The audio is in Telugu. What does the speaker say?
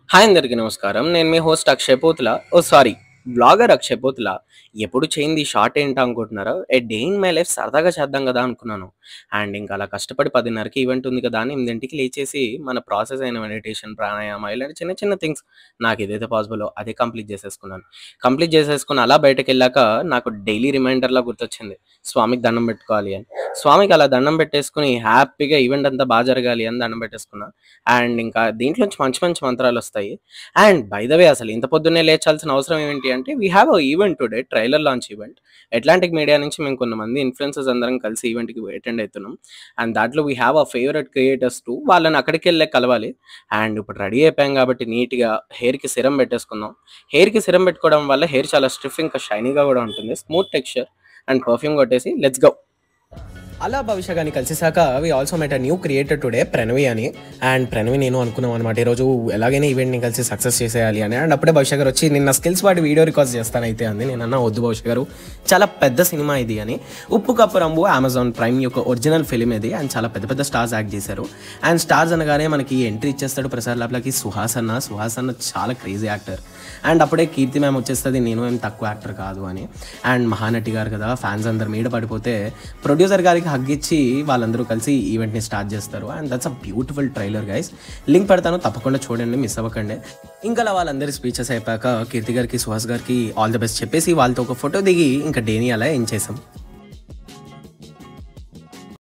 హాయ్ అందరికీ నమస్కారం. నేను మీ హోస్ట్ అక్షయ్ పోతుల. ఓహ్! సారీ వ్లాగర్ అక్షయ్ పోతుల. ఎప్పుడు చేయనిది షార్ట్ ఏంటా అనుకుంటున్నారా? ఏ డే ఇన్ మై లైఫ్ సరదాగా చేద్దాం గదా అనుకున్నాను. అండ్ ఇంకా అలా కష్టపడి 10:30కి ఈవెంట్ ఉంది కదా అని 8కి లేచేసి మన ప్రాసెస్ అయిన మెడిటేషన్, ప్రాణాయామ ఇలాంటి చిన్న చిన్న థింగ్స్ నాకు ఏదైతే పాసిబులో అదే కంప్లీట్ చేసేసుకున్నాను. కంప్లీట్ చేసేసుకొని అలా బయటకెళ్ళాక నాకు డైలీ రిమైండర్‌లా గుర్తొచ్చింది. స్వామికి దండం పెట్టుకోవాలి అని. స్వామికి అలా దండం పెట్టేసుకొని హ్యాపీగా ఈవెంట్ అంతా జరగాలి అని దండం పెట్టేసుకున్నా. అండ్ ఇంకా దీంట్లోంచి మంచి మంచి మంత్రాలొస్తాయి. అండ్ బై ద వే అసలు ఇంత పొద్దున్నే లేచాల్సిన అవసరం ఏంటి అంటే we have a event today trailer launch event. Atlantic media నుంచి మేము కొంతమంది ఇన్‌ఫ్లుయెన్సర్స్ అందరం కలిసి ఈవెంట్‌కి అటెండ్ అయితున్నాం. అండ్ దాంట్లో we have our favourite creators two. వాళ్ళని అక్కడికెళ్ళే కలవాలి. అండ్ ఇప్పుడు రెడీ అయిపోయాం కాబట్టి నీట్‌గా హెయిర్‌కి సిరమ్ పెట్టేసుకుందాం. హెయిర్‌కి సిరమ్ పెట్టుకోవడం వల్ల హెయిర్ చాలా స్టిఫ్ ఇంకా షైనీగా గూడా ఉంటుంది. స్మూత్ టెక్స్చర్ అండ్ పర్ఫ్యూమ్ కొట్టేసి లెట్స్ గో. అలా భవిష్య గారిని కలిసేసాక we also met a new creator today Pranavi అని. అండ్ ప్రణవి నేను అనుకున్నాం అనమాట ఈరోజు ఎలాగైనా ఈవెంట్ని కలిసి సక్సెస్ చేసేయాలి అని. అండ్ అప్పుడే భవిష్య గారు వచ్చి నిన్న స్కిల్స్ వాటి వీడియో రికార్డ్ చేస్తానైతే అంది. నేను అన్న వద్దు భవిష్య గారు, చాలా పెద్ద సినిమా ఇది అని. ఉప్పు కప్పు రంబు అమెజాన్ ప్రైమ్ యొక్క ఒరిజినల్ ఫిలిం ఇది. అండ్ చాలా పెద్ద పెద్ద స్టార్స్ యాక్ట్ చేశారు. అండ్ స్టార్స్ అనగానే మనకి ఎంట్రీ ఇచ్చేస్తాడు ప్రసాద్ లాప్లకి సుహాస్ అన్న చాలా క్రేజీ యాక్టర్. అండ్ అప్పుడే కీర్తి మ్యామ్ వచ్చేస్తుంది, నేను ఏం తక్కువ యాక్టర్ కాదు అని. అండ్ మహానటి గారు కదా, ఫ్యాన్స్ అందరు మీద పడిపోతే ప్రొడ్యూసర్ గారికి హగ్ ఇచ్చి వాళ్ళందరూ కలిసి ఈవెంట్ని స్టార్ట్ చేస్తారు. And that's a beautiful trailer guys. Link పెడతాను, తప్పకుండా చూడండి, మిస్ అవ్వకండి. ఇంకా వాళ్ళందరి స్పీచెస్ అయిపోయాక కీర్తి గారికి సుహాస్ గారికి ఆల్ ది బెస్ట్ చెప్పేసి వాళ్ళతో ఒక ఫోటో దిగి ఇంకా డేని అలా ఏం చేసాం.